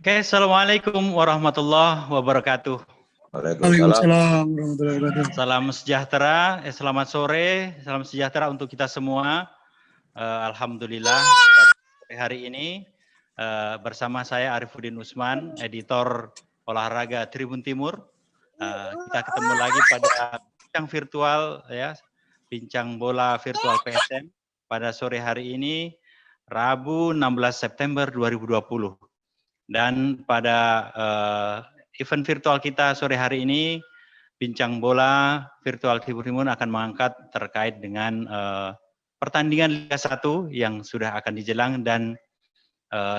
Oke, Assalamualaikum warahmatullahi wabarakatuh. Waalaikumsalam warahmatullahi wabarakatuh. Salam sejahtera, selamat sore, salam sejahtera untuk kita semua. Alhamdulillah pada sore hari ini bersama saya Arifuddin Usman, editor olahraga Tribun Timur. Kita ketemu lagi pada bincang virtual ya, bincang bola virtual PSM pada sore hari ini, Rabu 16 September 2020. Dan pada event virtual kita sore hari ini, bincang bola virtual Tribun Timur akan mengangkat terkait dengan pertandingan Liga 1 yang sudah akan dijelang dan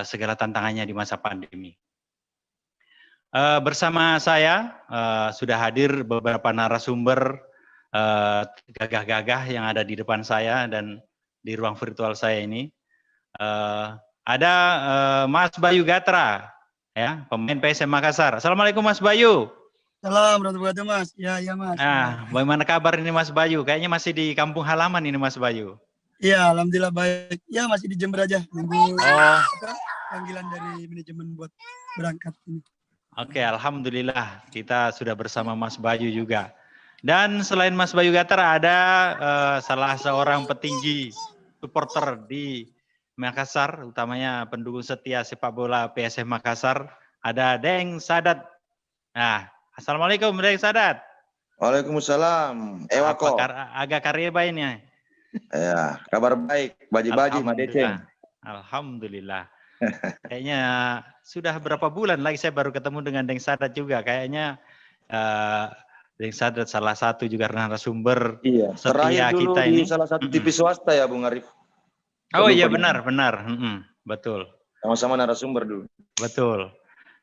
segala tantangannya di masa pandemi. Bersama saya sudah hadir beberapa narasumber gagah-gagah yang ada di depan saya dan di ruang virtual saya ini. Ada Mas Bayu Gatra, ya, pemain PSM Makassar. Assalamualaikum Mas Bayu. Salam warahmatullahi wabarakatuh Mas. Ya Mas. Bagaimana kabar ini Mas Bayu? Kayaknya masih di kampung halaman ini Mas Bayu. Iya, alhamdulillah baik. Ya masih di Jember aja, nunggu panggilan dari manajemen buat berangkat ini. Oke, alhamdulillah kita sudah bersama Mas Bayu juga. Dan selain Mas Bayu Gatra ada salah seorang petinggi supporter di Makassar, utamanya pendukung setia sepak bola PSM Makassar, ada Deng Sadat. Nah, Assalamualaikum Deng Sadat. Waalaikumsalam. Ewako. Agak kareba ini. Ya, kabar baik. Baji-baji, Madeceng. Alhamdulillah. Kayaknya sudah berapa bulan lagi saya baru ketemu dengan Deng Sadat juga. Kayaknya Deng Sadat salah satu juga narasumber setia kita ini. Salah satu TV swasta ya, Bung Arif. Oh iya benar. Betul. Sama-sama narasumber dulu. Betul.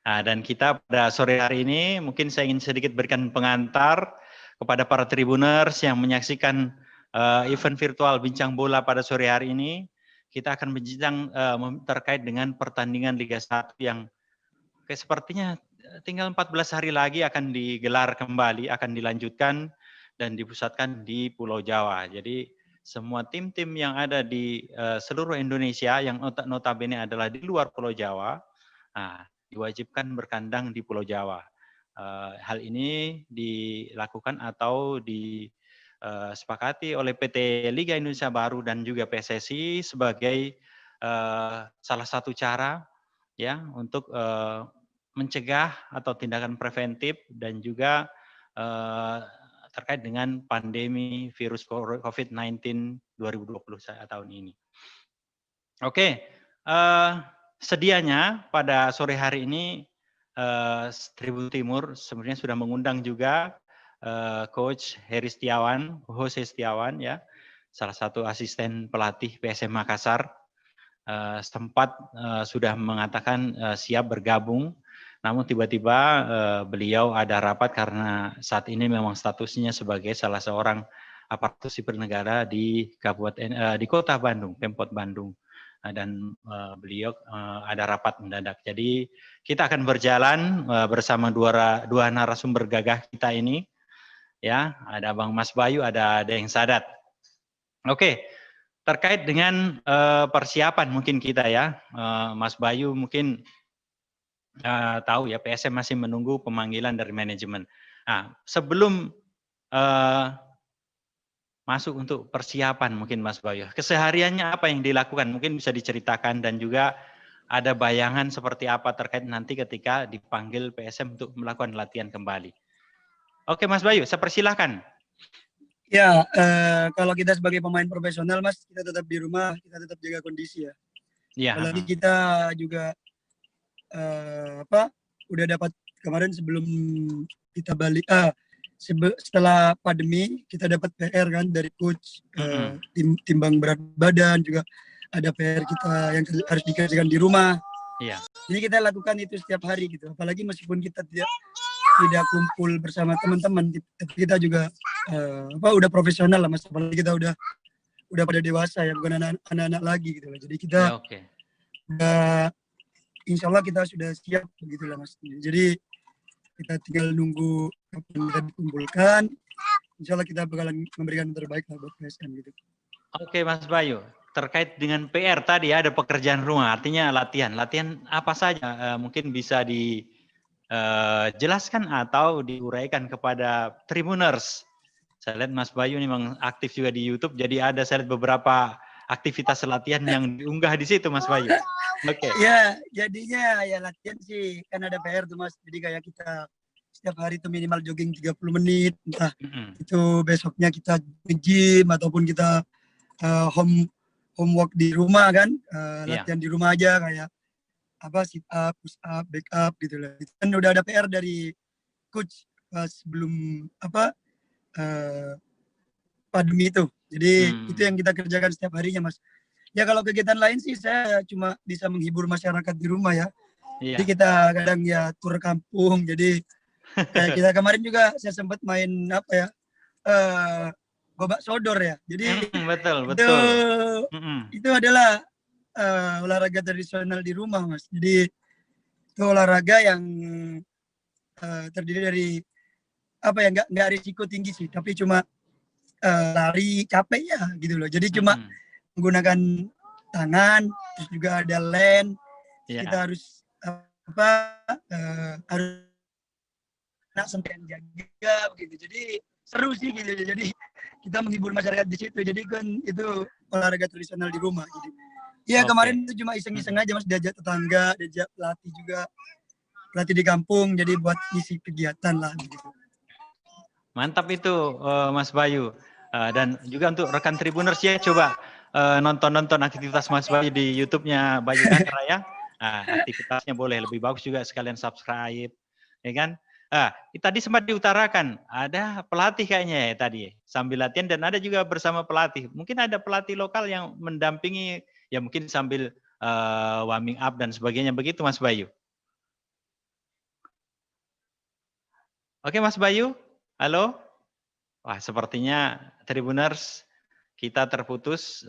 Nah, dan kita pada sore hari ini mungkin saya ingin sedikit berikan pengantar kepada para tribuners yang menyaksikan event virtual bincang bola pada sore hari ini. Kita akan berbincang terkait dengan pertandingan Liga 1 yang sepertinya tinggal 14 hari lagi akan digelar kembali, akan dilanjutkan dan dipusatkan di Pulau Jawa. Jadi semua tim-tim yang ada di seluruh Indonesia yang notabene adalah di luar Pulau Jawa, diwajibkan berkandang di Pulau Jawa. Hal ini dilakukan atau disepakati oleh PT Liga Indonesia Baru dan juga PSSI sebagai salah satu cara ya untuk mencegah atau tindakan preventif dan juga terkait dengan pandemi virus COVID-19 2020 tahun ini. Oke, sedianya pada sore hari ini Tribun Timur sebenarnya sudah mengundang juga Coach Jose Setiawan ya, salah satu asisten pelatih PSM Makassar, sempat sudah mengatakan siap bergabung. Namun tiba-tiba beliau ada rapat karena saat ini memang statusnya sebagai salah seorang aparatur sipil negara di Kota Bandung, Pemkot Bandung, dan beliau ada rapat mendadak. Jadi kita akan berjalan bersama dua narasumber gagah kita ini, ya, ada Bang Mas Bayu, ada Deng Sadat. Oke, terkait dengan persiapan mungkin kita ya, Mas Bayu mungkin tahu ya, PSM masih menunggu pemanggilan dari manajemen. Nah, sebelum masuk untuk persiapan mungkin Mas Bayu, kesehariannya apa yang dilakukan? Mungkin bisa diceritakan dan juga ada bayangan seperti apa terkait nanti ketika dipanggil PSM untuk melakukan latihan kembali. Oke Mas Bayu, saya persilahkan. Ya, kalau kita sebagai pemain profesional Mas, kita tetap di rumah, kita tetap jaga kondisi ya. Iya. Apalagi kita juga udah dapat kemarin sebelum kita balik setelah pandemi kita dapat PR kan dari coach, timbang berat badan, juga ada PR kita yang harus dikerjakan di rumah. Iya. Jadi kita lakukan itu setiap hari gitu. Apalagi meskipun kita tidak kumpul bersama teman-teman, tapi kita juga udah profesional lah Mas. Apalagi kita udah pada dewasa ya, bukan anak-anak lagi gitu lah. Jadi kita udah, insya Allah kita sudah siap begitulah Mas. Jadi kita tinggal nunggu kapan kita dikumpulkan. Insya Allah kita bakalan memberikan yang terbaik buat PSM gitu. Oke Mas Bayu, terkait dengan PR tadi ada pekerjaan rumah, artinya latihan. Latihan apa saja mungkin bisa dijelaskan atau diuraikan kepada Tribuners. Saya lihat Mas Bayu ini memang aktif juga di YouTube, jadi ada saya lihat beberapa aktivitas latihan yang diunggah di situ Mas Bayu. Oke. Ya, jadinya ya latihan sih kan ada PR tuh Mas. Jadi kayak kita setiap hari itu minimal jogging 30 menit, entah itu besoknya kita nge-gym ataupun kita homework di rumah kan, latihan di rumah aja kayak apa sit up, push up, back up gitu lah. Itu kan udah ada PR dari coach sebelum pandemi itu. Jadi itu yang kita kerjakan setiap harinya Mas. Ya kalau kegiatan lain sih saya cuma bisa menghibur masyarakat di rumah ya. Jadi kita kadang ya tur kampung. Jadi kayak kita kemarin juga saya sempat main gobak sodor ya. Jadi betul. Itu adalah olahraga tradisional di rumah Mas. Jadi itu olahraga yang terdiri dari nggak risiko tinggi sih, tapi cuma lari capek ya gitu loh. Jadi cuma menggunakan tangan, terus juga ada land. Kita harus harus sampai jaga begitu. Jadi seru sih gitu. Jadi kita menghibur masyarakat di situ. Jadi kan itu olahraga tradisional di rumah. Jadi ya kemarin itu cuma iseng-iseng aja Mas, diajak tetangga, diajak pelatih juga, pelatih di kampung. Jadi buat isi kegiatan lah gitu. Mantap itu Mas Bayu. Dan juga untuk rekan Tribuners ya, coba nonton aktivitas Mas Bayu di YouTube-nya Bayu Gatra ya. Aktivitasnya boleh lebih bagus juga, sekalian subscribe, ya kan? Tadi sempat diutarakan ada pelatih kayaknya ya tadi sambil latihan, dan ada juga bersama pelatih. Mungkin ada pelatih lokal yang mendampingi ya, mungkin sambil warming up dan sebagainya, begitu Mas Bayu. Oke Mas Bayu, halo. Wah, sepertinya Tribuners kita terputus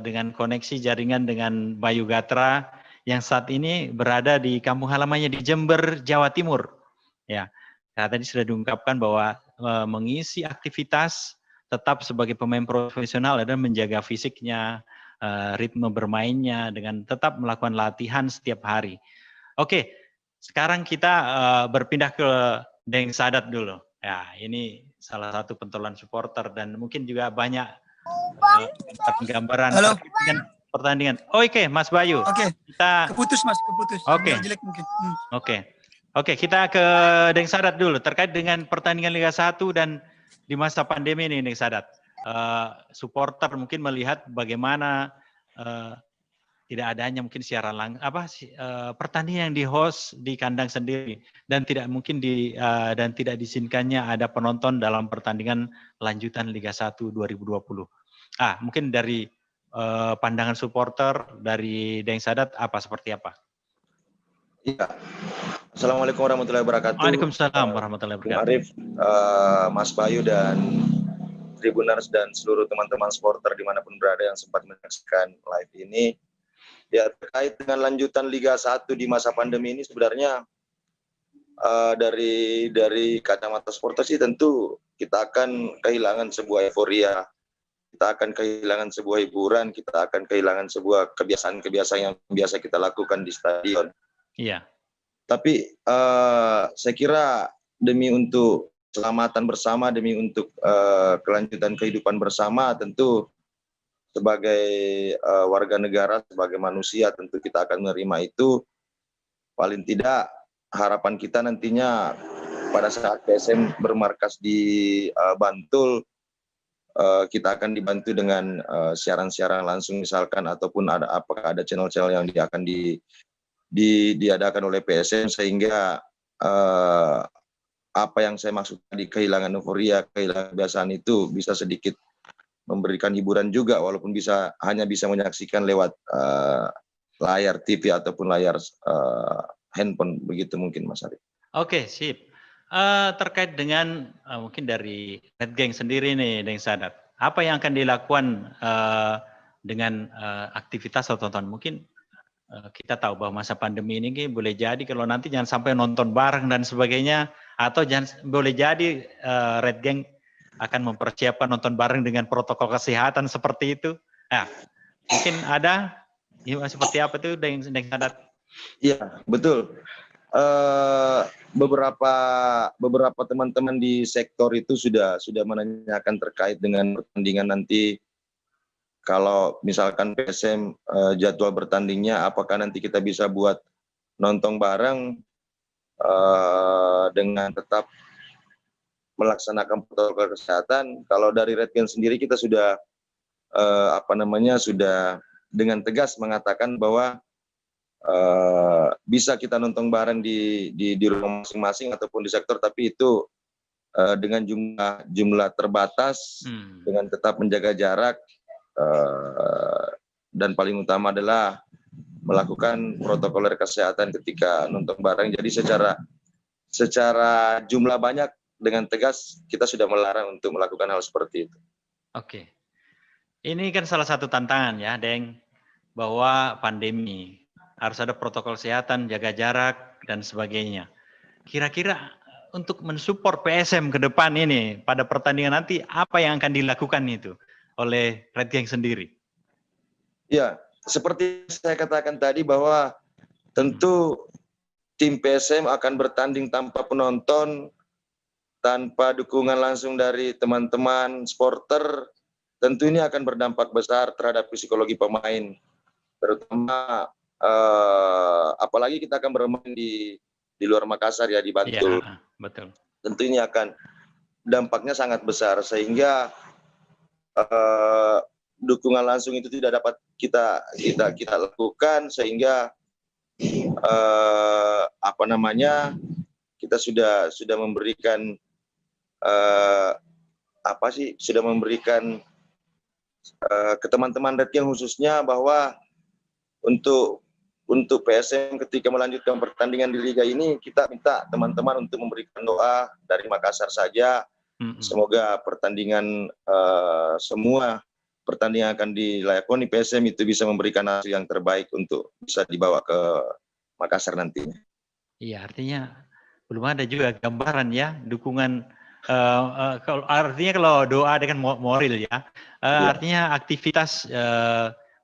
dengan koneksi jaringan dengan Bayu Gatra yang saat ini berada di kampung halamannya di Jember, Jawa Timur. Ya, tadi sudah diungkapkan bahwa mengisi aktivitas tetap sebagai pemain profesional dan menjaga fisiknya, ritme bermainnya dengan tetap melakukan latihan setiap hari. Oke, sekarang kita berpindah ke Deng Sadat dulu. Ya, ini salah satu pentolan supporter dan mungkin juga banyak gambaran dengan pertandingan. Oke, Mas Bayu. Kita keputus Mas, keputus. Jelek mungkin. Oke, kita ke Deng Sadat dulu terkait dengan pertandingan Liga 1 dan di masa pandemi ini Deng Sadat. Supporter mungkin melihat bagaimana tidak adanya mungkin siaran pertandingan yang di-host di kandang sendiri dan tidak mungkin dan tidak diizinkannya ada penonton dalam pertandingan lanjutan Liga 1 2020. Mungkin dari pandangan supporter dari Deng Sadat seperti apa? Iya. Assalamualaikum warahmatullahi wabarakatuh. Waalaikumsalam warahmatullahi wabarakatuh. Arif, Mas Bayu dan Tribuners dan seluruh teman-teman supporter dimanapun berada yang sempat menyaksikan live ini. Ya, terkait dengan lanjutan Liga 1 di masa pandemi ini sebenarnya dari kacamata supporter sih tentu kita akan kehilangan sebuah euforia, kita akan kehilangan sebuah hiburan, kita akan kehilangan sebuah kebiasaan-kebiasaan yang biasa kita lakukan di stadion. Iya. Tapi saya kira demi untuk keselamatan bersama, demi untuk kelanjutan kehidupan bersama, tentu sebagai warga negara, sebagai manusia, tentu kita akan menerima itu. Paling tidak harapan kita nantinya pada saat PSM bermarkas di Bantul, kita akan dibantu dengan siaran-siaran langsung misalkan, ataupun apakah ada channel-channel yang akan diadakan oleh PSM, sehingga apa yang saya maksud tadi, kehilangan euforia, kehilangan kebiasaan itu bisa sedikit memberikan hiburan juga, walaupun hanya bisa menyaksikan lewat layar TV ataupun layar handphone, begitu mungkin Mas Arif. Oke, sip. Terkait dengan mungkin dari Red Gang sendiri nih, Deng Sadat, apa yang akan dilakukan dengan aktivitas atau tonton? Mungkin kita tahu bahwa masa pandemi ini boleh jadi kalau nanti jangan sampai nonton bareng dan sebagainya, atau boleh jadi Red Gang akan mempersiapkan nonton bareng dengan protokol kesehatan seperti itu. Nah, Mungkin ada seperti apa itu Deng Sadat? Iya, betul. Beberapa teman-teman di sektor itu sudah menanyakan terkait dengan pertandingan nanti. Kalau misalkan PSM jadwal bertandingnya, apakah nanti kita bisa buat nonton bareng dengan tetap melaksanakan protokol kesehatan. Kalau dari Redgen sendiri kita sudah sudah dengan tegas mengatakan bahwa bisa kita nonton bareng di rumah masing-masing ataupun di sektor, tapi itu dengan jumlah terbatas, dengan tetap menjaga jarak, dan paling utama adalah melakukan protokol kesehatan ketika nonton bareng. Jadi secara jumlah banyak dengan tegas kita sudah melarang untuk melakukan hal seperti itu. Oke. Ini kan salah satu tantangan ya, Deng, bahwa pandemi harus ada protokol kesehatan, jaga jarak dan sebagainya. Kira-kira untuk mensupport PSM ke depan ini pada pertandingan nanti apa yang akan dilakukan itu oleh Red Gang sendiri? Ya, seperti saya katakan tadi bahwa tentu tim PSM akan bertanding tanpa penonton, tanpa dukungan langsung dari teman-teman supporter. Tentu ini akan berdampak besar terhadap psikologi pemain, terutama apalagi kita akan bermain di luar Makassar ya, di Bantul. Ya, betul. Tentu ini akan dampaknya sangat besar, sehingga dukungan langsung itu tidak dapat kita lakukan, sehingga kita sudah memberikan ke teman-teman Red Gang khususnya bahwa untuk PSM ketika melanjutkan pertandingan di liga ini, kita minta teman-teman untuk memberikan doa dari Makassar saja. Semoga semua pertandingan akan dilakoni PSM itu bisa memberikan hasil yang terbaik untuk bisa dibawa ke Makassar nantinya. Iya, artinya belum ada juga gambaran ya dukungan. Artinya kalau doa dengan moral ya, artinya aktivitas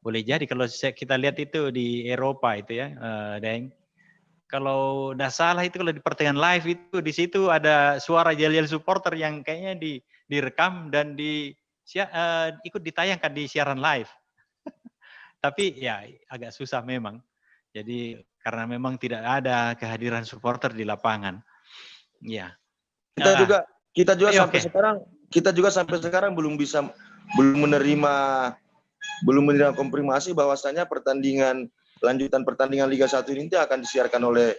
boleh jadi kalau kita lihat itu di Eropa itu ya, Deng. Kalau tidak salah itu kalau di pertandingan live itu di situ ada suara yel-yel supporter yang kayaknya direkam dan ikut ditayangkan di siaran live. Tapi ya agak susah memang. Jadi karena memang tidak ada kehadiran supporter di lapangan. Ya. Kita juga sampai sekarang belum menerima konfirmasi bahwasanya lanjutan pertandingan Liga 1 ini akan disiarkan oleh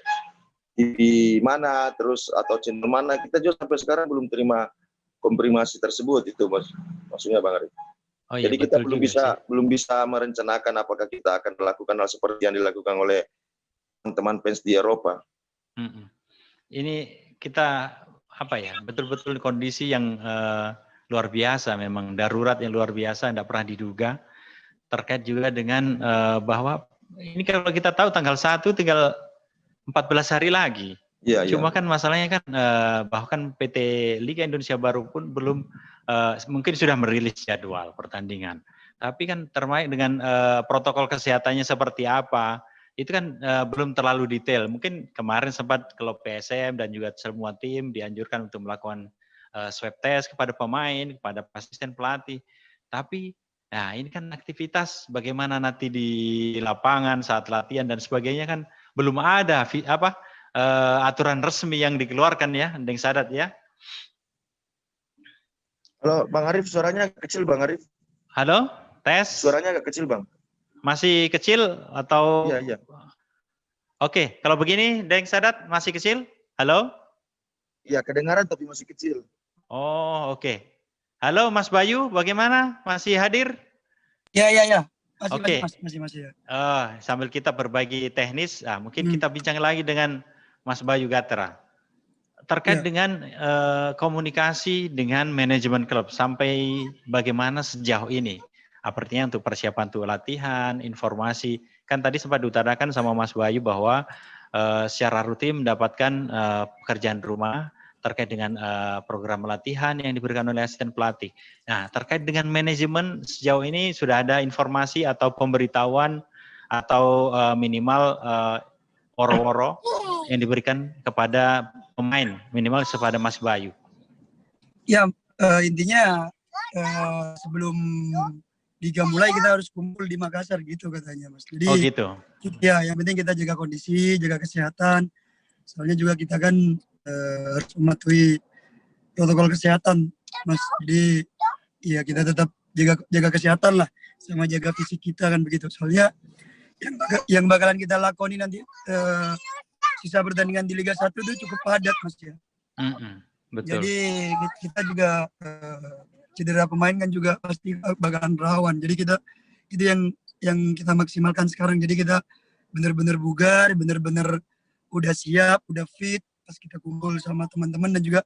TV mana terus atau channel mana. Kita juga sampai sekarang belum terima konfirmasi tersebut itu, maksudnya Bang Arif. Oh, iya, jadi kita belum bisa merencanakan apakah kita akan melakukan hal seperti yang dilakukan oleh teman-teman fans di Eropa. Ini kita betul-betul kondisi yang luar biasa, memang darurat yang luar biasa, tidak pernah diduga, terkait juga dengan bahwa ini kalau kita tahu tanggal 1 tinggal 14 hari lagi. Ya, cuma kan masalahnya kan bahkan PT Liga Indonesia Baru pun belum mungkin sudah merilis jadwal pertandingan. Tapi kan terkait dengan protokol kesehatannya seperti apa, itu kan belum terlalu detail. Mungkin kemarin sempat kalau PSM dan juga semua tim dianjurkan untuk melakukan swab test kepada pemain, kepada asisten pelatih. Tapi nah ini kan aktivitas bagaimana nanti di lapangan saat latihan dan sebagainya kan belum ada aturan resmi yang dikeluarkan ya, Deng Sadat ya. Halo Bang Arif, suaranya kecil Bang Arif. Halo, tes. Suaranya agak kecil Bang. Masih kecil atau? Iya. Oke, kalau begini Deng Sadat masih kecil? Halo? Iya, kedengaran tapi masih kecil. Oh, oke. Halo Mas Bayu, bagaimana? Masih hadir? Ya. Masih ya. Sambil kita berbagi teknis, mungkin kita bincang lagi dengan Mas Bayu Gatra. Terkait dengan komunikasi dengan manajemen klub, sampai bagaimana sejauh ini? Artinya untuk persiapan untuk latihan, informasi. Kan tadi sempat diutarakan sama Mas Bayu bahwa secara rutin mendapatkan pekerjaan rumah terkait dengan program latihan yang diberikan oleh asisten pelatih. Nah, terkait dengan manajemen sejauh ini sudah ada informasi atau pemberitahuan atau minimal woro-woro yang diberikan kepada pemain, minimal kepada Mas Bayu. Ya, intinya sebelum liga mulai kita harus kumpul di Makassar gitu katanya, Mas. Jadi, oh gitu. Ya, yang penting kita jaga kondisi, jaga kesehatan. Soalnya juga kita kan harus mematuhi protokol kesehatan, Mas. Jadi ya kita tetap jaga kesehatan lah, sama jaga fisik kita kan begitu. Soalnya yang bakalan kita lakoni nanti sisa pertandingan di Liga 1 itu cukup padat, Mas ya. Betul. Jadi kita juga cedera pemain kan juga pasti bakalan rawan. Jadi kita itu yang kita maksimalkan sekarang. Jadi kita benar-benar bugar, benar-benar udah siap, udah fit pas kita kumpul sama teman-teman dan juga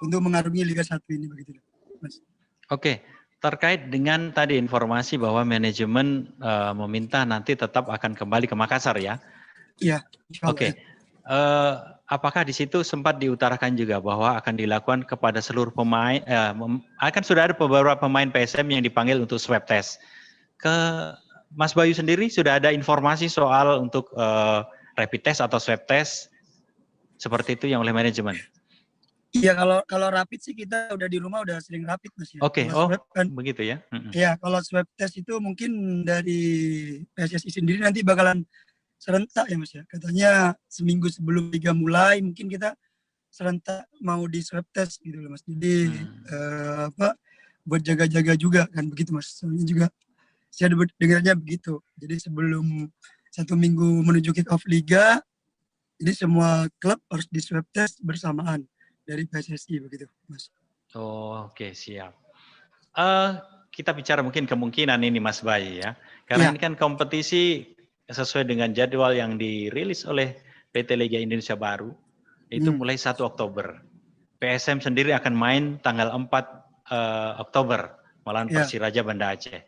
untuk mengarungi Liga 1 ini begitu, Mas. Oke, terkait dengan tadi informasi bahwa manajemen meminta nanti tetap akan kembali ke Makassar ya. Iya. Oke. Apakah di situ sempat diutarakan juga bahwa akan dilakukan kepada seluruh pemain, akan sudah ada beberapa pemain PSM yang dipanggil untuk swab test. Ke Mas Bayu sendiri sudah ada informasi soal untuk rapid test atau swab test seperti itu yang oleh manajemen? Iya, kalau rapid sih kita udah di rumah udah sering rapid, Mas ya. Oke, kan, begitu ya. Iya, kalau swab test itu mungkin dari PSSI sendiri nanti bakalan serentak ya, Mas ya. Katanya seminggu sebelum liga mulai mungkin kita serentak mau di swab test gitu loh, Mas. Jadi buat jaga-jaga juga kan begitu, Mas. Soalnya juga saya dengarnya begitu. Jadi sebelum 1 minggu menuju kick off liga, jadi semua klub harus di swab test bersamaan dari PSSI begitu, Mas. Oh, oke, siap. Kita bicara mungkin kemungkinan ini, Mas Bayu ya. Karena ini kan kompetisi sesuai dengan jadwal yang dirilis oleh PT Liga Indonesia Baru, itu mulai 1 Oktober. PSM sendiri akan main tanggal 4 Oktober melawan Persiraja Banda Aceh.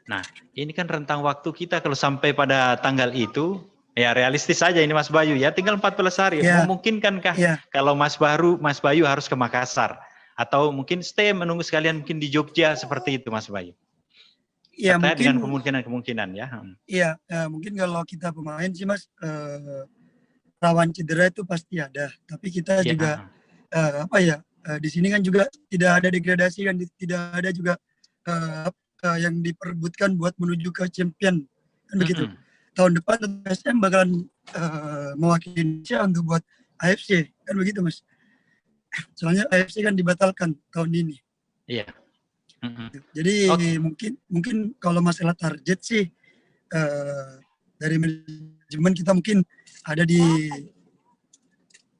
Nah, ini kan rentang waktu kita kalau sampai pada tanggal itu, ya realistis saja ini Mas Bayu ya, tinggal 14 hari. Memungkinkankah kalau Mas Bayu harus ke Makassar? Atau mungkin stay menunggu sekalian mungkin di Jogja seperti itu Mas Bayu? Ya, terkait mungkin, dengan kemungkinan ya. Iya, mungkin kalau kita pemain sih Mas, rawan cedera itu pasti ada. Tapi kita juga di sini kan juga tidak ada degradasi kan, tidak ada juga yang diperebutkan buat menuju ke champion kan begitu. Tahun depan PSM bakalan mewakili Indonesia untuk buat AFC kan begitu, Mas. Soalnya AFC kan dibatalkan tahun ini. Iya. Jadi mungkin kalau masalah target sih dari manajemen kita mungkin ada di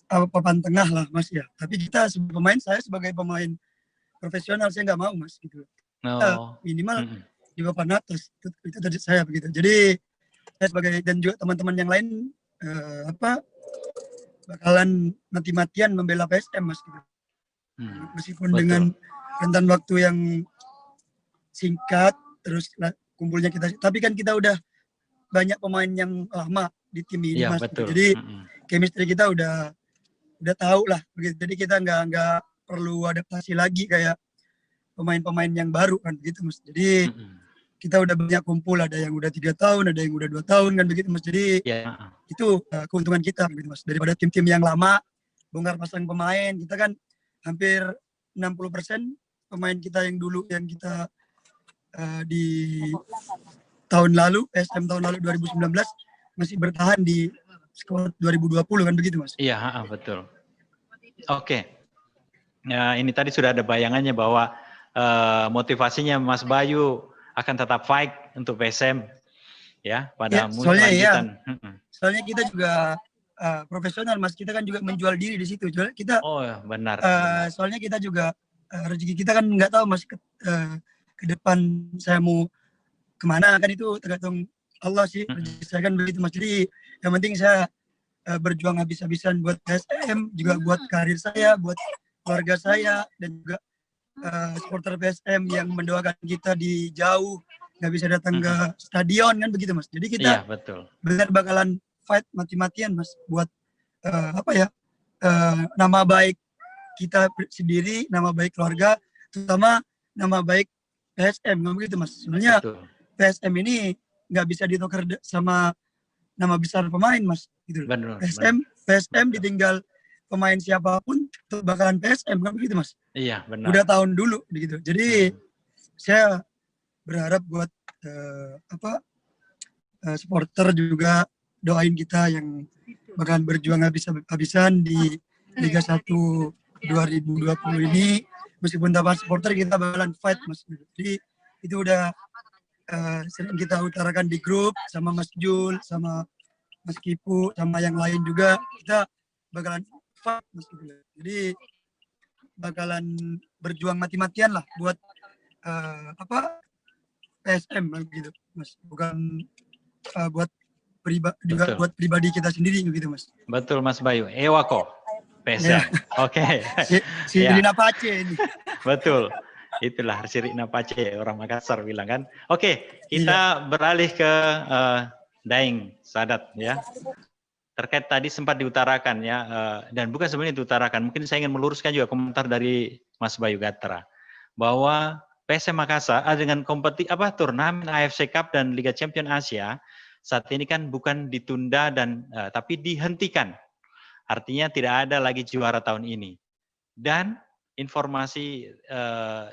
papan tengah lah, Mas ya. Tapi kita sebagai pemain, saya sebagai pemain profesional saya nggak mau, Mas gitu. Minimal di papan atas itu target saya begitu. Jadi saya sebagai dan juga teman-teman yang lain bakalan mati-matian membela PSM, Mas gitu. Meskipun dengan rentan waktu yang singkat terus kumpulnya kita, tapi kan kita udah banyak pemain yang lama di tim ini, Mas. Betul. Jadi chemistry kita udah tahu lah begitu. Jadi kita nggak perlu adaptasi lagi kayak pemain-pemain yang baru kan begitu, Mas. Jadi kita udah banyak kumpul, ada yang udah 3 tahun, ada yang udah 2 tahun kan begitu, Mas. Jadi itu keuntungan kita begitu, Mas. Daripada tim-tim yang lama bongkar pasang pemain, kita kan hampir 60% pemain kita yang dulu yang kita di tahun lalu, PSM tahun lalu 2019 masih bertahan di skor 2020 kan begitu, Mas. Iya, betul. Oke. Ya, ini tadi sudah ada bayangannya bahwa motivasinya Mas Bayu akan tetap fight untuk PSM ya pada lanjutan. Soalnya kita juga profesional, Mas. Kita kan juga menjual diri di situ. Kita benar. Soalnya kita juga rezeki kita kan nggak tahu, Mas, ke depan saya mau kemana kan itu tergantung Allah sih. Rezeki saya kan begitu, Mas. Jadi yang penting saya berjuang habis-habisan buat PSM, juga buat karir saya, buat keluarga saya, dan juga supporter PSM yang mendoakan kita di jauh nggak bisa datang ke stadion kan begitu, Mas. Jadi kita benar bakalan fight mati-matian, Mas, buat nama baik kita sendiri, nama baik keluarga, terutama nama baik PSM, nggak begitu Mas. Sebenarnya PSM ini nggak bisa ditukar sama nama besar pemain Mas. Gitu. PSM ditinggal pemain siapapun itu bakalan PSM, nggak begitu Mas? Iya benar. Udah tahun dulu gitu. Jadi saya berharap buat supporter juga doain kita yang bakalan berjuang habis-habisan di Liga 1 2020 ini, meskipun tanpa supporter kita bakalan fight Mas. Jadi itu udah sering kita utarakan di grup sama Mas Jul, sama Mas Kipu, sama yang lain juga, kita bakalan fight Mas. Jadi bakalan berjuang mati-matian lah buat PSM gitu Mas, bukan buat juga buat pribadi kita sendiri gitu Mas. Betul Mas Bayu. Ewako PSM. Oke. Si Rina Pace ini. Betul. Itulah si Rina Pace, orang Makassar bilang kan. Oke, kita beralih ke Daeng Sadat ya. Terkait tadi sempat diutarakan ya, dan bukan sebenarnya diutarakan, mungkin saya ingin meluruskan juga komentar dari Mas Bayu Gatra bahwa PSM Makassar dengan turnamen AFC Cup dan Liga Champions Asia saat ini kan bukan ditunda dan tapi dihentikan. Artinya tidak ada lagi juara tahun ini. Dan informasi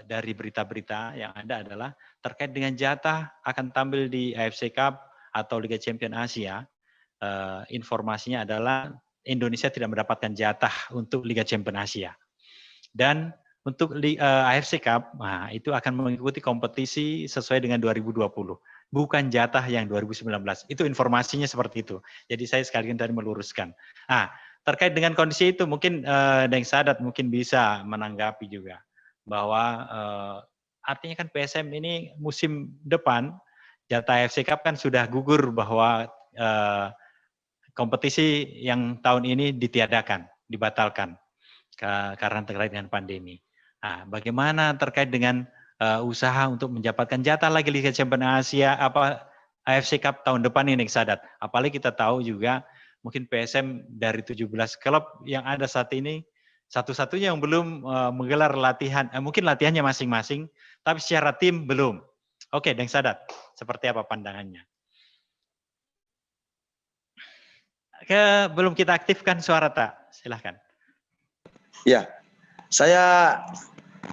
dari berita-berita yang ada adalah terkait dengan jatah akan tampil di AFC Cup atau Liga Champions Asia. Informasinya adalah Indonesia tidak mendapatkan jatah untuk Liga Champions Asia. Dan untuk AFC Cup, nah, itu akan mengikuti kompetisi sesuai dengan 2020. Bukan jatah yang 2019. Itu informasinya seperti itu. Jadi saya sekali tadi meluruskan. Nah, terkait dengan kondisi itu mungkin Daeng Sadat mungkin bisa menanggapi juga. Bahwa artinya kan PSM ini musim depan, jatah AFC Cup kan sudah gugur bahwa kompetisi yang tahun ini ditiadakan, dibatalkan karena terkait dengan pandemi. Nah, bagaimana terkait dengan usaha untuk mendapatkan jatah lagi Liga Champions Asia AFC Cup tahun depan ini Sadat. Apalagi kita tahu juga mungkin PSM dari 17 klub yang ada saat ini satu-satunya yang belum menggelar latihan, mungkin latihannya masing-masing, tapi secara tim belum. Oke, Daeng Sadat, seperti apa pandangannya? Belum kita aktifkan suara tak? Silahkan. Ya, saya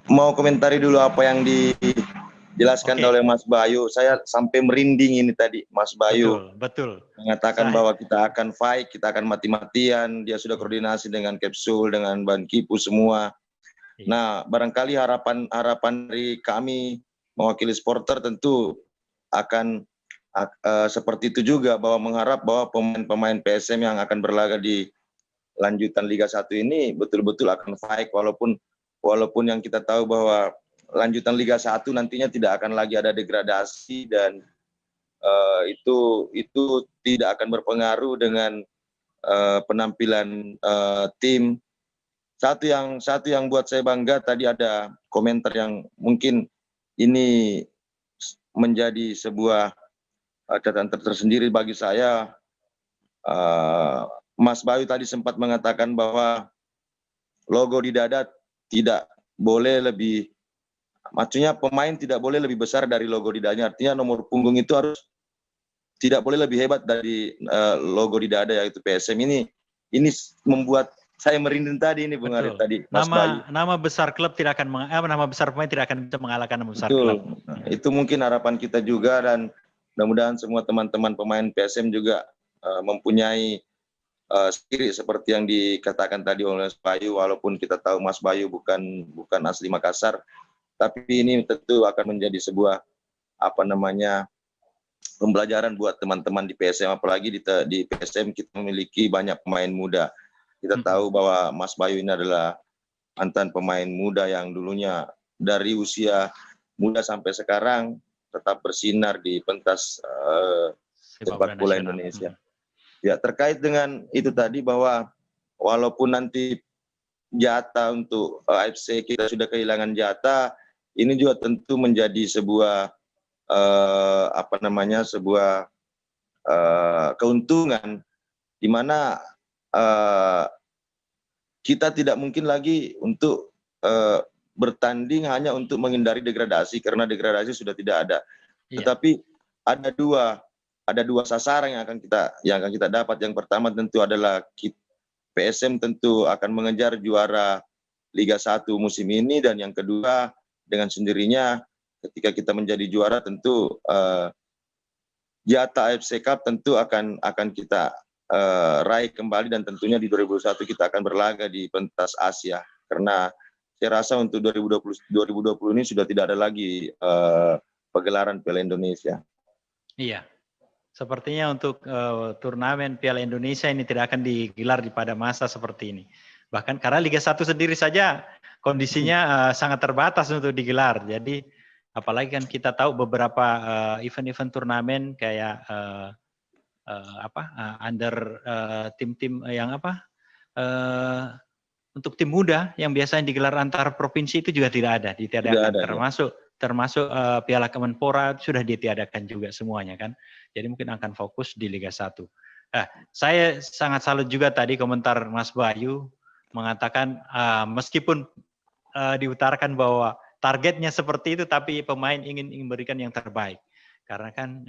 mau komentari dulu apa yang dijelaskan oleh Mas Bayu. Saya sampai merinding ini tadi, Mas Bayu. Betul. Mengatakan bahwa kita akan fight, kita akan mati-matian. Dia sudah koordinasi dengan Capsule, dengan Ban Kipu semua. Nah, barangkali harapan dari kami mewakili supporter tentu akan seperti itu juga, bahwa mengharap bahwa pemain-pemain PSM yang akan berlaga di lanjutan Liga 1 ini betul-betul akan fight, walaupun yang kita tahu bahwa lanjutan Liga 1 nantinya tidak akan lagi ada degradasi, dan itu tidak akan berpengaruh dengan penampilan tim. Satu yang buat saya bangga, tadi ada komentar yang mungkin ini menjadi sebuah catatan tersendiri bagi saya. Mas Bayu tadi sempat mengatakan bahwa logo di dada tidak boleh lebih, maksudnya pemain tidak boleh lebih besar dari logo di dadanya. Artinya nomor punggung itu harus tidak boleh lebih hebat dari logo di dada, yaitu PSM ini membuat saya merinding tadi ini, Bung Arif tadi. Mas Bayu. Nama besar klub tidak akan nama besar pemain tidak akan bisa mengalahkan nama besar klub. Nah, itu mungkin harapan kita juga, dan mudah-mudahan semua teman-teman pemain PSM juga mempunyai spirit seperti yang dikatakan tadi oleh Mas Bayu. Walaupun kita tahu Mas Bayu bukan asli Makassar, tapi ini tentu akan menjadi sebuah pembelajaran buat teman-teman di PSM. Apalagi di PSM kita memiliki banyak pemain muda. Kita tahu bahwa Mas Bayu ini adalah mantan pemain muda yang dulunya dari usia muda sampai sekarang tetap bersinar di pentas sepak bola Indonesia. Ya, terkait dengan itu tadi, bahwa walaupun nanti jatah untuk AFC kita sudah kehilangan jatah, ini juga tentu menjadi sebuah keuntungan, di mana kita tidak mungkin lagi untuk bertanding hanya untuk menghindari degradasi, karena degradasi sudah tidak ada. Iya. Tetapi ada dua sasaran yang akan kita dapat. Yang pertama tentu adalah PSM tentu akan mengejar juara Liga 1 musim ini, dan yang kedua dengan sendirinya ketika kita menjadi juara tentu jatah AFC Cup tentu akan kita raih kembali, dan tentunya di 2021 kita akan berlaga di pentas Asia, karena saya rasa untuk 2020 ini sudah tidak ada lagi pegelaran Piala Indonesia. Iya. Sepertinya untuk turnamen Piala Indonesia ini tidak akan digelar pada masa seperti ini. Bahkan karena Liga 1 sendiri saja kondisinya sangat terbatas untuk digelar. Jadi apalagi kan kita tahu beberapa event-event turnamen kayak under tim-tim yang untuk tim muda yang biasanya digelar antar provinsi itu juga tidak ada, ditiadakan. Termasuk Piala Kemenpora sudah ditiadakan juga semuanya kan. Jadi mungkin akan fokus di Liga 1. Saya sangat salut juga tadi komentar Mas Bayu mengatakan meskipun diutarakan bahwa targetnya seperti itu, tapi pemain ingin memberikan yang terbaik. Karena kan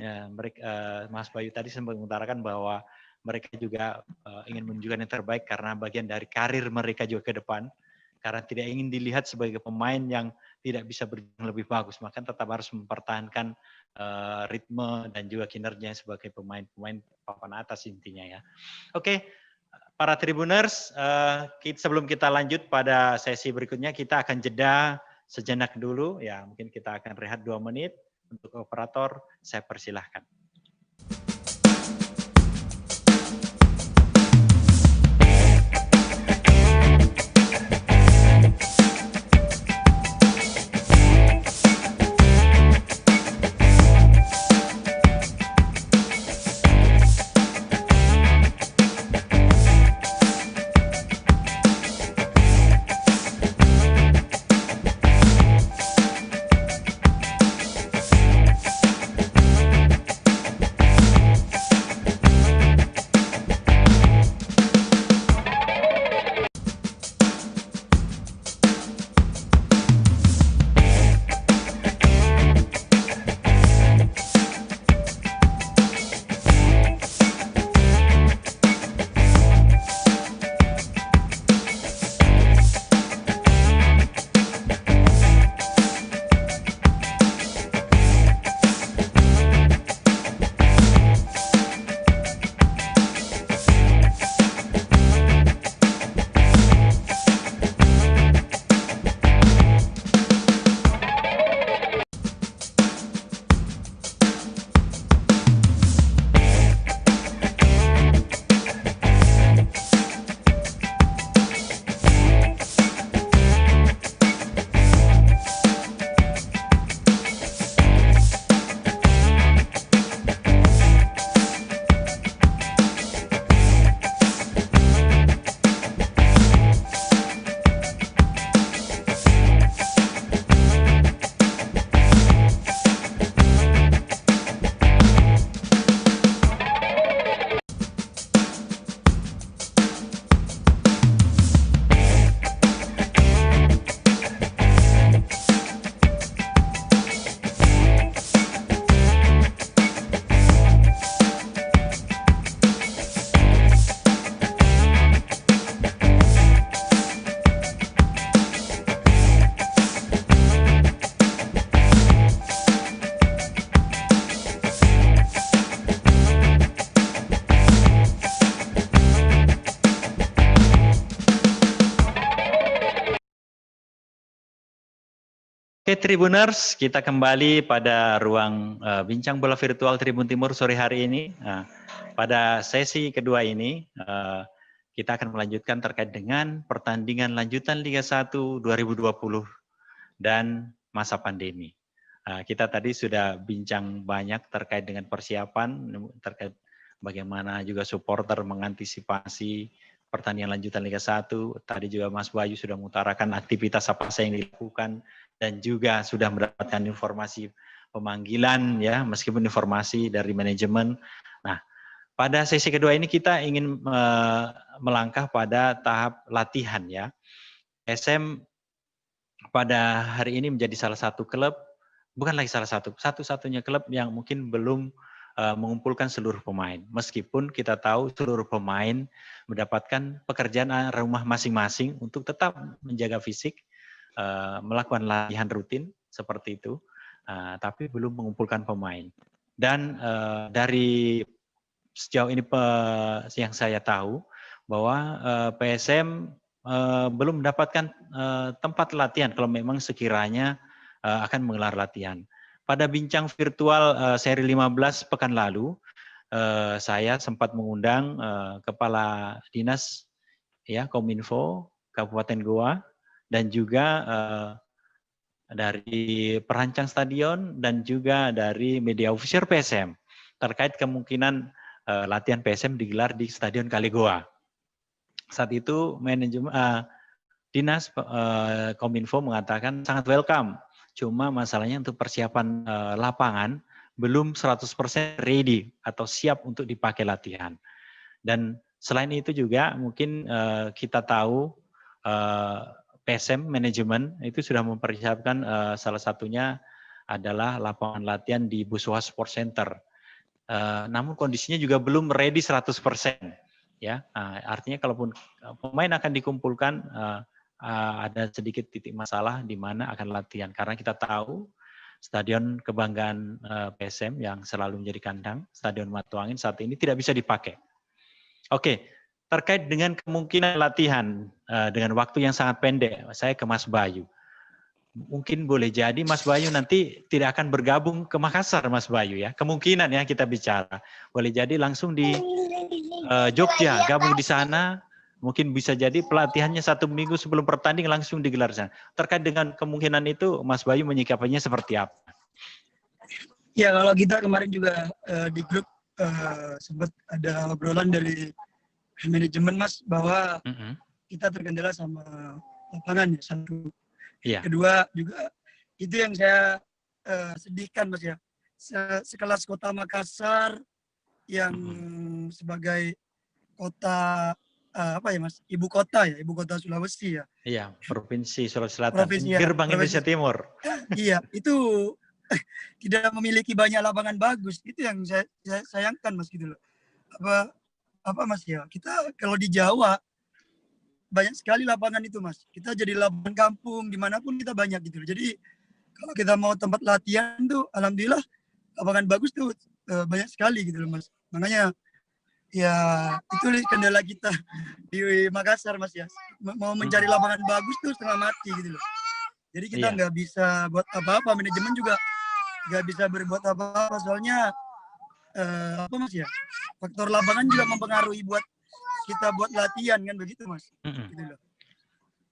Mas Bayu tadi sempat mengutarakan bahwa mereka juga ingin menunjukkan yang terbaik karena bagian dari karir mereka juga ke depan. Karena tidak ingin dilihat sebagai pemain yang tidak bisa berjalan lebih bagus, maka tetap harus mempertahankan ritme dan juga kinerja sebagai pemain papan atas intinya ya. Oke, para Tribuners, sebelum kita lanjut pada sesi berikutnya, kita akan jeda sejenak dulu ya. Mungkin kita akan rehat 2 menit. Untuk operator, saya persilahkan. Oke Tribuners, kita kembali pada ruang bincang bola virtual Tribun Timur sore hari ini. Pada sesi kedua ini, kita akan melanjutkan terkait dengan pertandingan lanjutan Liga 1 2020 dan masa pandemi. Kita tadi sudah bincang banyak terkait dengan persiapan, terkait bagaimana juga supporter mengantisipasi pertandingan lanjutan Liga 1. Tadi juga Mas Bayu sudah mengutarakan aktivitas apa saja yang dilakukan dan juga sudah mendapatkan informasi pemanggilan ya, meskipun informasi dari manajemen. Nah, pada sesi kedua ini kita ingin melangkah pada tahap latihan ya. PSM pada hari ini menjadi salah satu klub, bukan lagi salah satu, satu-satunya klub yang mungkin belum mengumpulkan seluruh pemain. Meskipun kita tahu seluruh pemain mendapatkan pekerjaan rumah masing-masing untuk tetap menjaga fisik, melakukan latihan rutin seperti itu, tapi belum mengumpulkan pemain. Dan dari sejauh ini yang saya tahu bahwa PSM belum mendapatkan tempat latihan kalau memang sekiranya akan menggelar latihan. Pada bincang virtual seri 15 pekan lalu, saya sempat mengundang Kepala Dinas ya Kominfo Kabupaten Goa dan juga dari perancang stadion dan juga dari media official PSM terkait kemungkinan latihan PSM digelar di Stadion Kaligoa. Saat itu manajemen Dinas Kominfo mengatakan sangat welcome. Cuma masalahnya untuk persiapan lapangan belum 100% ready atau siap untuk dipakai latihan. Dan selain itu juga mungkin kita tahu PSM manajemen itu sudah mempersiapkan salah satunya adalah lapangan latihan di Buswa Sport Center. Namun kondisinya juga belum ready 100%. Ya, artinya kalaupun pemain akan dikumpulkan ada sedikit titik masalah di mana akan latihan karena kita tahu stadion kebanggaan PSM yang selalu menjadi kandang, Stadion Matuangin saat ini tidak bisa dipakai. Oke, terkait dengan kemungkinan latihan dengan waktu yang sangat pendek, saya ke Mas Bayu. Mungkin boleh jadi Mas Bayu nanti tidak akan bergabung ke Makassar, Mas Bayu ya. Kemungkinan ya kita bicara. Boleh jadi langsung di Jogja, gabung di sana. Mungkin bisa jadi pelatihannya 1 minggu sebelum pertanding langsung digelar sana. Terkait dengan kemungkinan itu, Mas Bayu menyikapinya seperti apa? Ya, kalau kita kemarin juga di grup sempat ada obrolan dari manajemen Mas bahwa kita terkendala sama lapangan ya, satu. Iya. Kedua juga itu yang saya sedihkan Mas ya. Sekelas kota Makassar yang sebagai kota apa ya Mas, ibu kota Sulawesi ya. Iya, Provinsi Sulawesi Selatan, gerbang Indonesia Timur. Iya, itu tidak memiliki banyak lapangan bagus. Itu yang saya sayangkan Mas gitu loh. Apa Mas ya, kita kalau di Jawa banyak sekali lapangan itu Mas. Kita jadi lapangan kampung dimanapun kita banyak gitu loh. Jadi kalau kita mau tempat latihan tuh alhamdulillah lapangan bagus tuh banyak sekali gitu loh Mas. Makanya ya itu kendala kita di Makassar Mas ya. Mau mencari lapangan bagus tuh setengah mati gitu loh. Jadi kita nggak bisa buat apa-apa, manajemen juga nggak bisa berbuat apa-apa soalnya apa Mas ya, faktor lapangan juga mempengaruhi buat kita buat latihan kan begitu Mas. Gitu loh.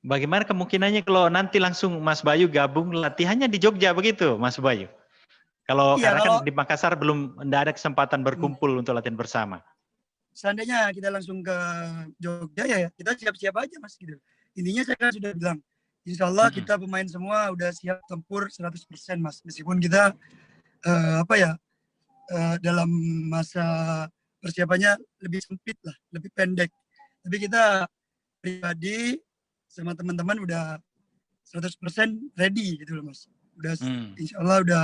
Bagaimana kemungkinannya kalau nanti langsung Mas Bayu gabung latihannya di Jogja begitu Mas Bayu? Kalau karena kan di Makassar belum ada kesempatan berkumpul untuk latihan bersama. Seandainya kita langsung ke Jogja ya kita siap-siap aja Mas gitu. Intinya saya kan sudah bilang insya Allah kita pemain semua udah siap tempur 100% Mas. Meskipun kita dalam masa persiapannya lebih sempit lah, lebih pendek. Tapi kita pribadi sama teman-teman udah 100% ready gitu loh Mas. Udah insya Allah udah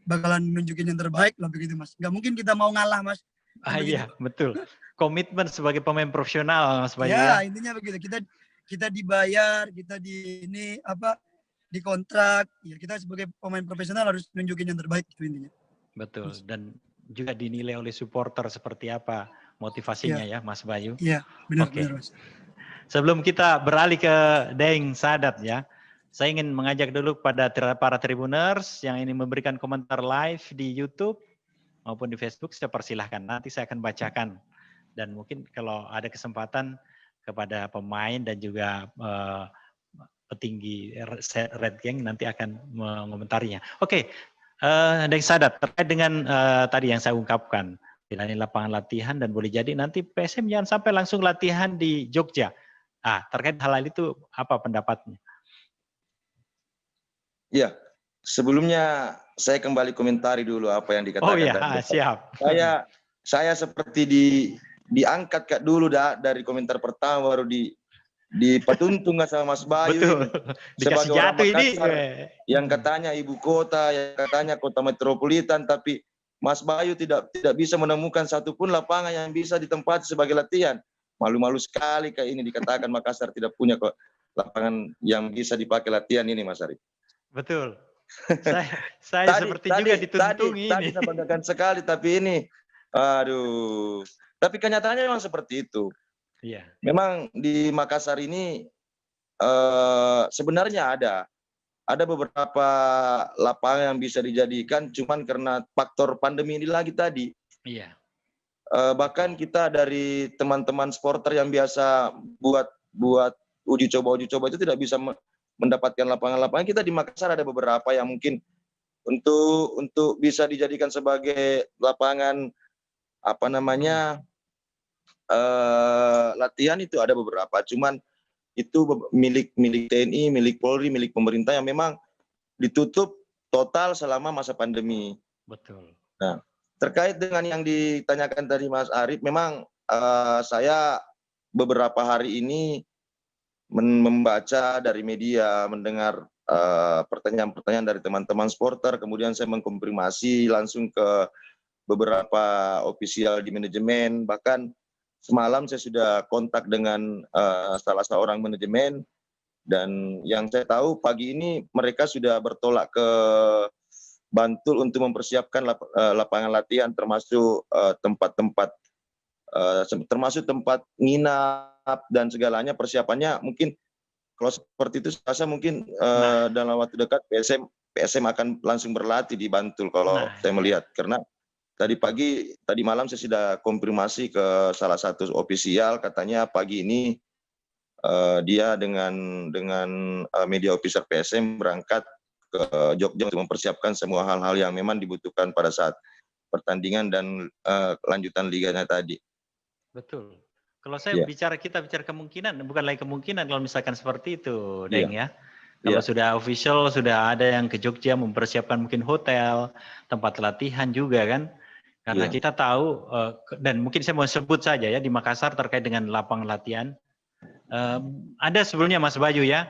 bakalan nunjukin yang terbaik lah begitu Mas. Nggak mungkin kita mau ngalah Mas. Iya betul. Komitmen sebagai pemain profesional Mas Bayu. Ya intinya begitu. Kita dibayar, kita dikontrak. Ya kita sebagai pemain profesional harus nunjukin yang terbaik itu intinya. Betul. Dan juga dinilai oleh supporter seperti apa motivasinya ya Mas Bayu. Iya benar Mas. Sebelum kita beralih ke Daeng Sadat ya, saya ingin mengajak dulu pada para tribuners yang ini memberikan komentar live di YouTube maupun di Facebook, saya persilahkan. Nanti saya akan bacakan. Dan mungkin kalau ada kesempatan kepada pemain dan juga petinggi Red Gang nanti akan mengomentarinya. Oke, Daeng Sadat, terkait dengan tadi yang saya ungkapkan, ini lapangan latihan dan boleh jadi nanti PSM jangan sampai langsung latihan di Jogja. Terkait hal itu apa pendapatnya? Ya, sebelumnya saya kembali komentari dulu apa yang dikatakan. Oh iya, siap. saya seperti diangkat Kak dulu dari komentar pertama baru dipatuntung sama Mas Bayu Betul. ini. Dikasih Sebagai orang jatuh ini. Makassar yang katanya ibu kota, yang katanya kota metropolitan, tapi Mas Bayu tidak bisa menemukan satupun lapangan yang bisa ditempati sebagai latihan. Malu-malu sekali kayak ini dikatakan Makassar tidak punya kok lapangan yang bisa dipakai latihan ini, Mas Arif. Betul. Saya seperti juga dituntungi tadi ini. saya banggakan sekali, tapi ini, aduh. Tapi kenyataannya memang seperti itu. Iya. Memang di Makassar ini sebenarnya ada beberapa lapangan yang bisa dijadikan, cuman karena faktor pandemi ini lagi tadi. Iya. Bahkan kita dari teman-teman supporter yang biasa buat uji coba itu tidak bisa mendapatkan lapangan-lapangan. Kita di Makassar ada beberapa yang mungkin untuk bisa dijadikan sebagai lapangan latihan itu ada beberapa. Cuman itu milik TNI, milik Polri, milik pemerintah yang memang ditutup total selama masa pandemi. Betul. Nah, terkait dengan yang ditanyakan tadi Mas Arif, memang saya beberapa hari ini membaca dari media, mendengar pertanyaan-pertanyaan dari teman-teman supporter, kemudian saya mengkonfirmasi langsung ke beberapa ofisial di manajemen, bahkan semalam saya sudah kontak dengan salah seorang manajemen, dan yang saya tahu pagi ini mereka sudah bertolak ke Bantul untuk mempersiapkan lapangan latihan, termasuk tempat-tempat termasuk tempat nginap dan segalanya, persiapannya mungkin kalau seperti itu saya mungkin dalam waktu dekat PSM akan langsung berlatih di Bantul kalau saya melihat, karena tadi malam saya sudah konfirmasi ke salah satu ofisial, katanya pagi ini dia dengan media official PSM berangkat ke Jogja untuk mempersiapkan semua hal-hal yang memang dibutuhkan pada saat pertandingan dan kelanjutan liganya tadi. Betul. Kalau saya kita bicara kemungkinan, bukan lagi kemungkinan kalau misalkan seperti itu, Deng ya. Kalau sudah official, sudah ada yang ke Jogja mempersiapkan mungkin hotel, tempat latihan juga kan. Karena kita tahu, dan mungkin saya mau sebut saja ya, di Makassar terkait dengan lapangan latihan. Ada sebelumnya Mas Bayu ya,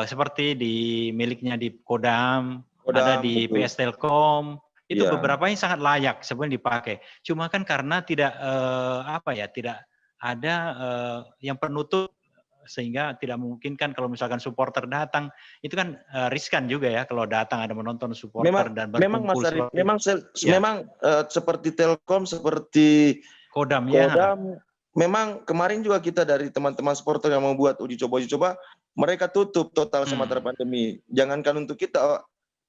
seperti di miliknya di Kodam, ada di betul. PS Telkom, itu beberapa yang sangat layak sebenarnya dipakai. Cuma kan karena tidak tidak ada yang penutup, sehingga tidak memungkinkan kalau misalkan supporter datang, itu kan riskan juga ya kalau datang ada menonton supporter dan berkumpul. Memang seperti Telkom, seperti Kodam. Memang kemarin juga kita dari teman-teman supporter yang membuat uji coba, mereka tutup total semasa pandemi. Jangankan untuk kita,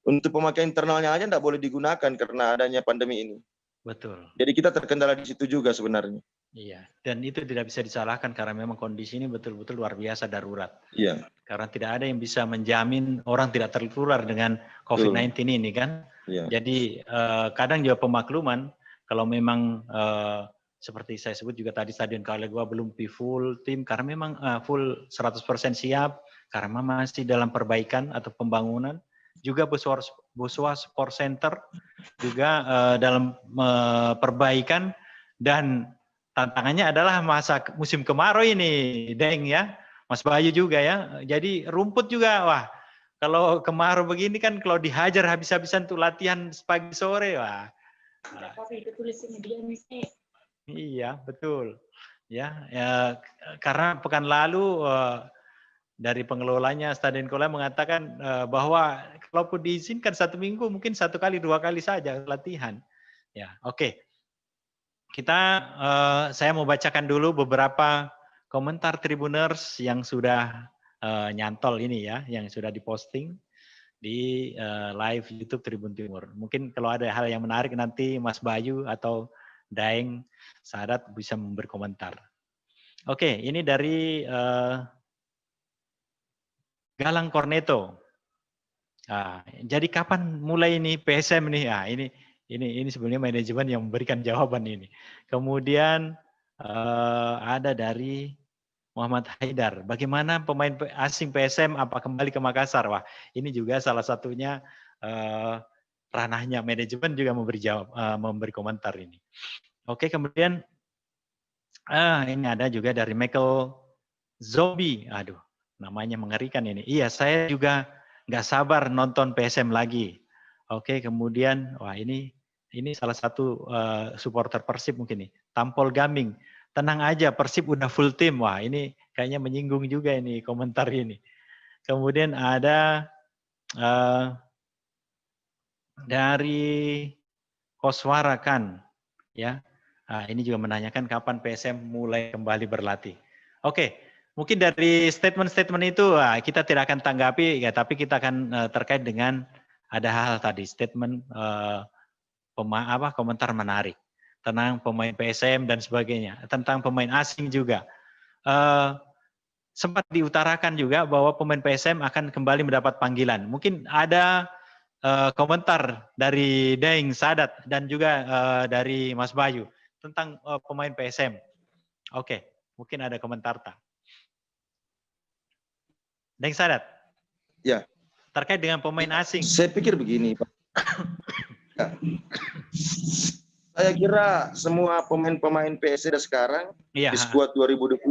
untuk pemakaian internalnya aja tidak boleh digunakan karena adanya pandemi ini. Betul. Jadi kita terkendala di situ juga sebenarnya. Iya, dan itu tidak bisa disalahkan karena memang kondisi ini betul-betul luar biasa darurat. Iya. Karena tidak ada yang bisa menjamin orang tidak tertular dengan COVID-19 ini kan. Iya. Jadi kadang juga pemakluman kalau memang seperti saya sebut juga tadi Stadion Kalegua belum full tim karena memang full 100% siap karena masih dalam perbaikan atau pembangunan. Juga Boswa Sport Center juga dalam perbaikan, dan tantangannya adalah musim kemarau ini, Deng ya, Mas Bayu juga ya. Jadi rumput juga, wah kalau kemarau begini kan kalau dihajar habis-habisan tuh latihan pagi sore, wah. Iya betul, ya karena pekan lalu dari pengelolanya Stadion Kola mengatakan bahwa kalaupun diizinkan 1 minggu mungkin 1 kali 2 kali saja latihan. Ya, oke. Saya mau bacakan dulu beberapa komentar Tribuners yang sudah nyantol ini ya, yang sudah diposting di live YouTube Tribun Timur. Mungkin kalau ada hal yang menarik nanti Mas Bayu atau Daeng Sadat bisa memberi komentar. Oke, ini dari Galang Corneto. Jadi kapan mulai ini PSM nih? Ini sebenarnya manajemen yang memberikan jawaban ini. Kemudian ada dari Muhammad Haidar. Bagaimana pemain asing PSM apa kembali ke Makassar? Wah, ini juga salah satunya ranahnya manajemen juga memberi komentar ini. Oke, kemudian ini ada juga dari Michael Zombie. Aduh, namanya mengerikan ini. Iya, saya juga nggak sabar nonton PSM lagi. Oke, kemudian wah ini salah satu supporter Persib mungkin nih. Tampol Gaming. Tenang aja, Persib udah full tim. Wah, ini kayaknya menyinggung juga ini komentar ini. Kemudian ada dari Koswara kan, ya. Ini juga menanyakan kapan PSM mulai kembali berlatih. Oke, mungkin dari statement-statement itu kita tidak akan tanggapi, ya, tapi kita akan terkait dengan ada hal tadi statement komentar menarik tentang pemain PSM dan sebagainya, tentang pemain asing juga. Sempat diutarakan juga bahwa pemain PSM akan kembali mendapat panggilan. Mungkin ada komentar dari Daeng Sadat dan juga dari Mas Bayu tentang pemain PSM. Oke, mungkin ada komentar tak? Daeng Sadat. Ya. Terkait dengan pemain asing. Saya pikir begini, Pak. Ya. Saya kira semua pemain-pemain PSM sekarang di skuad 2020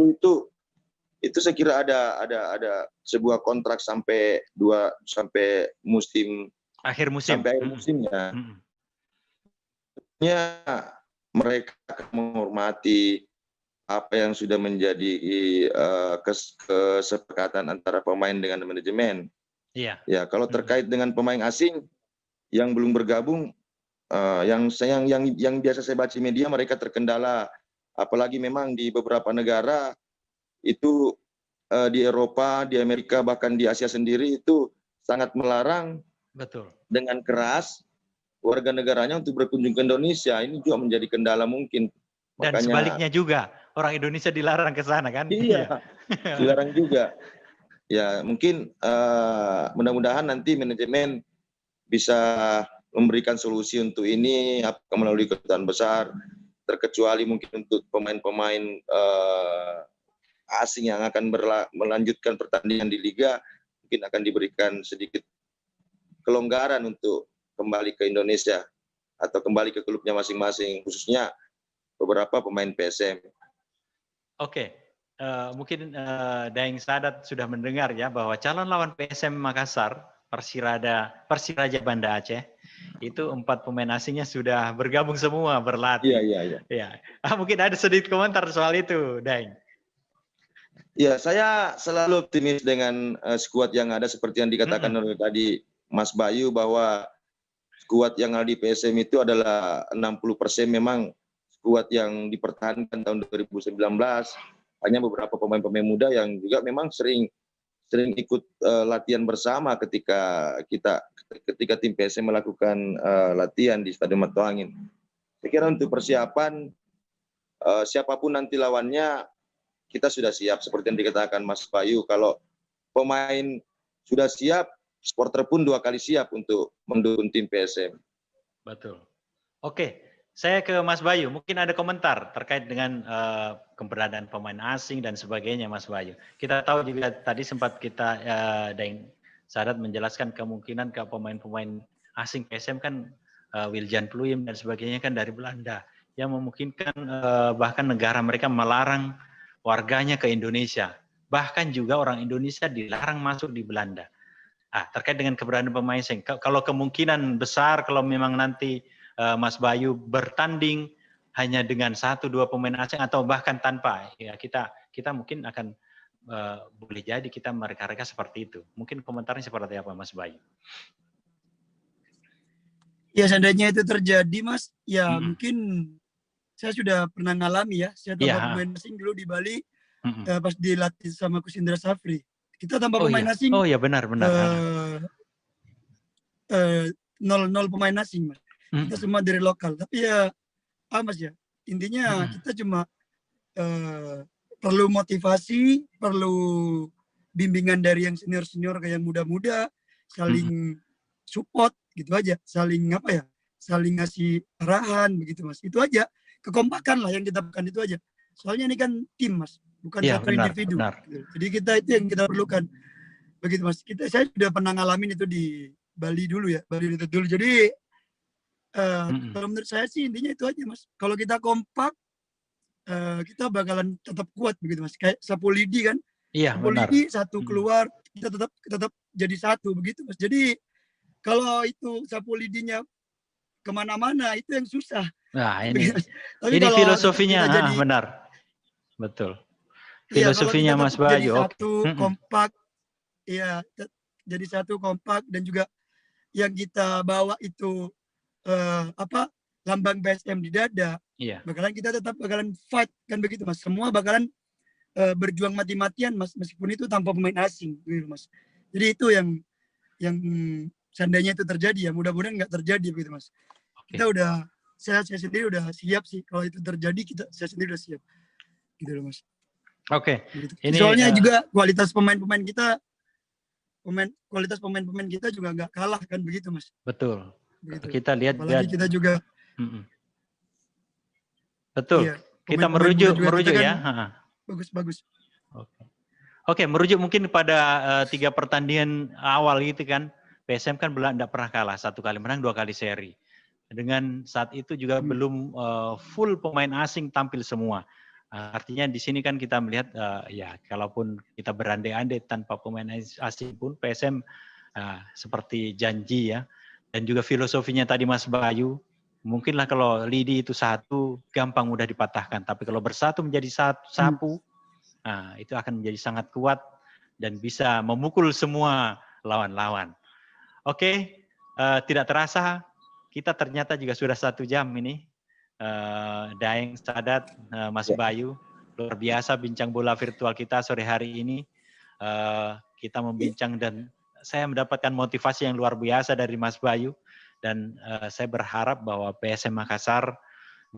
itu saya kira ada sebuah kontrak sampai musim akhir musim. Sampai akhir musimnya. Mereka menghormati apa yang sudah menjadi kesepakatan antara pemain dengan manajemen. Iya. Ya, kalau terkait dengan pemain asing yang belum bergabung, yang biasa saya baca media, mereka terkendala, apalagi memang di beberapa negara itu, di Eropa, di Amerika, bahkan di Asia sendiri itu sangat melarang. Betul. Dengan keras warga negaranya untuk berkunjung ke Indonesia. Ini juga menjadi kendala mungkin. Dan makanya, sebaliknya juga, orang Indonesia dilarang ke sana kan? Iya, dilarang juga. Ya, mungkin mudah-mudahan nanti manajemen bisa memberikan solusi untuk ini melalui kedutaan besar, terkecuali mungkin untuk pemain-pemain asing yang akan melanjutkan pertandingan di Liga, mungkin akan diberikan sedikit kelonggaran untuk kembali ke Indonesia atau kembali ke klubnya masing-masing, khususnya beberapa pemain PSM. Oke, mungkin Daeng Sadat sudah mendengar ya bahwa calon lawan PSM Makassar, Persiraja Banda Aceh, itu 4 pemain asingnya sudah bergabung semua berlatih. Iya. Ya. Mungkin ada sedikit komentar soal itu, Daeng. Ya, saya selalu optimis dengan skuad yang ada seperti yang dikatakan oleh tadi Mas Bayu, bahwa skuad yang ada di PSM itu adalah 60% memang skuad yang dipertahankan tahun 2019. Hanya beberapa pemain-pemain muda yang juga memang sering ikut latihan bersama ketika tim PSM melakukan latihan di Stadion Matuangin. Saya kira untuk persiapan siapapun nanti lawannya, kita sudah siap seperti yang dikatakan Mas Bayu. Kalau pemain sudah siap, supporter pun 2 kali siap untuk mendukung tim PSM. Betul. Oke, saya ke Mas Bayu. Mungkin ada komentar terkait dengan keberadaan pemain asing dan sebagainya, Mas Bayu. Kita tahu juga tadi sempat kita Daeng Sadat menjelaskan kemungkinan ke pemain-pemain asing PSM kan Wiljan Pluim dan sebagainya kan dari Belanda, yang memungkinkan bahkan negara mereka melarang warganya ke Indonesia. Bahkan juga orang Indonesia dilarang masuk di Belanda. Terkait dengan keberadaan pemain asing, kalau kemungkinan besar kalau memang nanti Mas Bayu bertanding hanya dengan 1-2 pemain asing atau bahkan tanpa, ya kita mungkin akan boleh jadi kita mereka-reka seperti itu. Mungkin komentarnya seperti apa, Mas Bayu? Ya, seandainya itu terjadi, Mas, ya mungkin saya sudah pernah ngalami ya. Saya tanpa pemain asing dulu di Bali pas dilatih sama Coach Indra Safri. Kita tanpa pemain asing. Oh iya, benar. 0 pemain asing, Mas. Kita semua dari lokal. Tapi ya, Mas ya, intinya kita cuma perlu motivasi, perlu bimbingan dari yang senior-senior ke yang muda-muda, saling support gitu aja, saling saling ngasih arahan begitu, Mas. Itu aja, kekompakan lah yang kita bukan itu aja. Soalnya ini kan tim, Mas, bukan satu individu. Benar. Jadi kita itu yang kita perlukan. Begitu, Mas. Saya sudah pernah ngalamin itu di Bali dulu ya, Bali United dulu. Jadi Kalau menurut saya sih intinya itu aja Mas. Kalau kita kompak, kita bakalan tetap kuat begitu Mas. Kayak sapu lidi kan, Iya, sapu benar. lidi satu keluar, kita tetap jadi satu begitu Mas. Jadi kalau itu sapu lidinya kemana-mana itu yang susah. Nah, ini Tapi ini kalau filosofinya, kita jadi, benar. Betul. iya kalau Filosofinya kita Mas tetap jadi Bayu, oke. satu kompak, iya jadi satu kompak dan juga yang kita bawa itu lambang PSM di dada, Iya. kita tetap bakalan fight kan begitu Mas. Semua bakalan berjuang mati-matian Mas, meskipun itu tanpa pemain asing gitu Mas. Jadi itu yang seandainya itu terjadi ya, mudah-mudahan nggak terjadi begitu Mas. Oke. Kita udah, saya sendiri udah siap sih kalau itu terjadi, saya sendiri udah siap gitu loh Mas. Oke. Gitu. Ini soalnya juga kualitas pemain-pemain kita juga nggak kalah kan begitu Mas. betul. Begitu. Kita lihat Apalagi kita juga betul. iya, Kita pemain-pemain merujuk kita kan ya. bagus-bagus. Oke, merujuk mungkin pada 3 pertandingan awal gitu kan. PSM kan tidak pernah kalah, 1 kali menang, 2 kali seri. Dengan saat itu juga belum full pemain asing tampil semua. Artinya di sini kan kita melihat ya kalaupun kita berandai-andai tanpa pemain asing pun PSM seperti janji ya. Dan juga filosofinya tadi Mas Bayu, mungkinlah kalau lidi itu satu gampang mudah dipatahkan, tapi kalau bersatu menjadi sapu, nah, itu akan menjadi sangat kuat dan bisa memukul semua lawan-lawan. Oke, tidak terasa kita ternyata juga sudah 1 jam ini. Daeng, Sadat, Mas Bayu, luar biasa bincang bola virtual kita sore hari ini. Kita membincang dan saya mendapatkan motivasi yang luar biasa dari Mas Bayu. Dan saya berharap bahwa PSM Makassar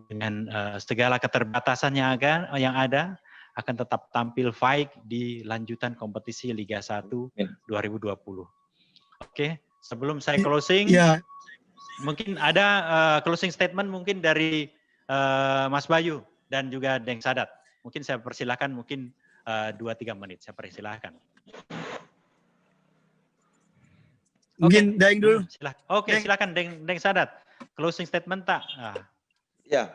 dengan segala keterbatasan yang ada akan tetap tampil baik di lanjutan kompetisi Liga 1 2020. Oke, sebelum saya closing, mungkin ada closing statement mungkin dari Mas Bayu dan juga Deng Sadat. Mungkin saya persilahkan mungkin 2-3 menit, saya persilahkan. Mungkin Daeng dulu. Oke, silakan Deng Sadat. Closing statement tak? Ya,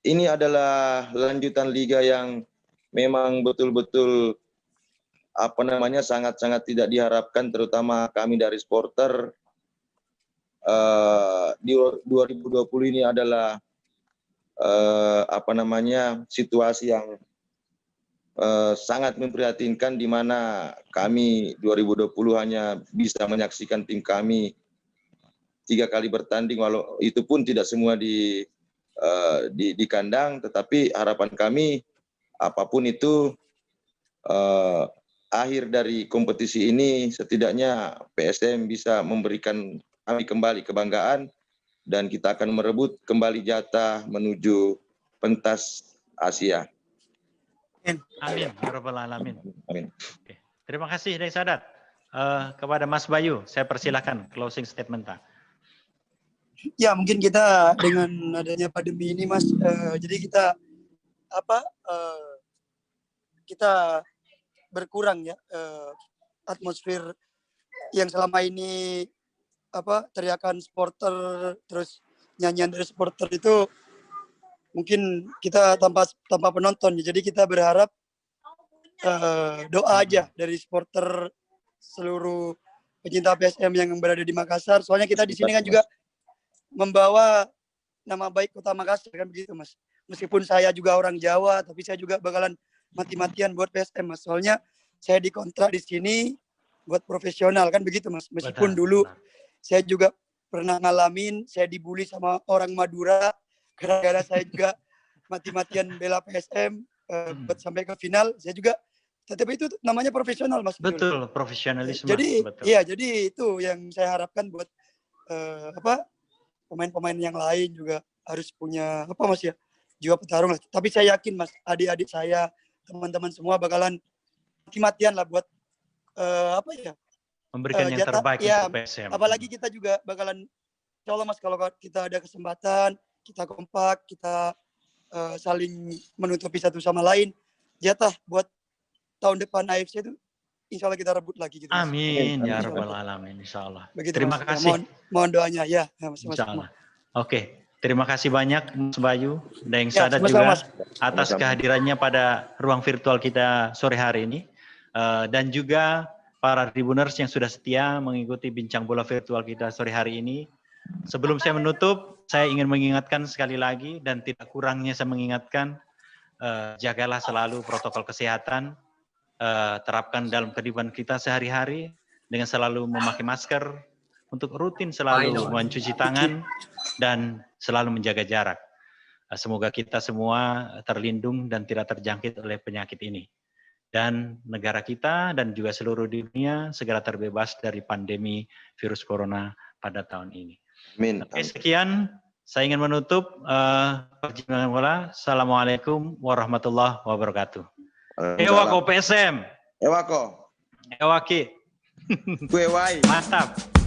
ini adalah lanjutan liga yang memang betul-betul sangat-sangat tidak diharapkan, terutama kami dari supporter. Di 2020 ini adalah situasi yang sangat memprihatinkan, di mana kami 2020 hanya bisa menyaksikan tim kami 3 kali bertanding, walau itu pun tidak semua di kandang, tetapi harapan kami apapun itu akhir dari kompetisi ini setidaknya PSM bisa memberikan kami kembali kebanggaan dan kita akan merebut kembali jatah menuju pentas Asia. Amin, ya rabbal alamin. Amin. Oke. Terima kasih Deng Sadat. Kepada Mas Bayu, saya persilahkan closing statement. Ya mungkin kita dengan adanya pandemi ini Mas, jadi kita berkurang ya atmosfer yang selama ini teriakan supporter terus nyanyian dari supporter itu mungkin kita tanpa penonton. Jadi kita berharap doa aja dari supporter seluruh pecinta PSM yang berada di Makassar. Soalnya kita di sini kan juga membawa nama baik Kota Makassar kan begitu Mas. Meskipun saya juga orang Jawa, tapi saya juga bakalan mati-matian buat PSM Mas. Soalnya saya dikontrak di sini buat profesional kan begitu Mas. Meskipun dulu saya juga pernah ngalamin, saya dibully sama orang Madura gara-gara saya juga mati-matian bela PSM buat sampai ke final. Saya juga tetapi itu namanya profesional Mas. Betul, profesionalisme. Jadi betul. Iya, jadi itu yang saya harapkan buat pemain-pemain yang lain juga harus punya Mas ya, jiwa petarung lah. Tapi saya yakin Mas, adik-adik saya, teman-teman semua bakalan mati-matian lah buat memberikan yang terbaik untuk PSM. Apalagi kita juga bakalan, insya Allah Mas, kalau kita ada kesempatan, kita kompak, kita saling menutupi satu sama lain, jatah buat tahun depan AFC itu insya Allah kita rebut lagi gitu. Mas. Amin ya Insya rabbal Allah. alamin, insyaallah. Begitu, Terima Mas. kasih. Mohon doanya ya, Mas. Insyaallah. Oke, terima kasih banyak Mas Bayu dan Ya, Sadat sama-sama, juga Mas. atas kehadirannya pada ruang virtual kita sore hari ini. Dan juga para tribuners yang sudah setia mengikuti bincang bola virtual kita sore hari ini. Sebelum saya menutup, saya ingin mengingatkan sekali lagi dan tidak kurangnya saya mengingatkan, jagalah selalu protokol kesehatan, terapkan dalam kehidupan kita sehari-hari dengan selalu memakai masker, untuk rutin selalu mencuci tangan dan selalu menjaga jarak. Semoga kita semua terlindung dan tidak terjangkit oleh penyakit ini. Dan negara kita dan juga seluruh dunia segera terbebas dari pandemi virus corona pada tahun ini. Amin. Oke, sekian. Saya ingin menutup perjumpaan bola. Assalamualaikum warahmatullahi wabarakatuh. Ewako PSM. Ewako. Ewaki. Kue wai. Mantap.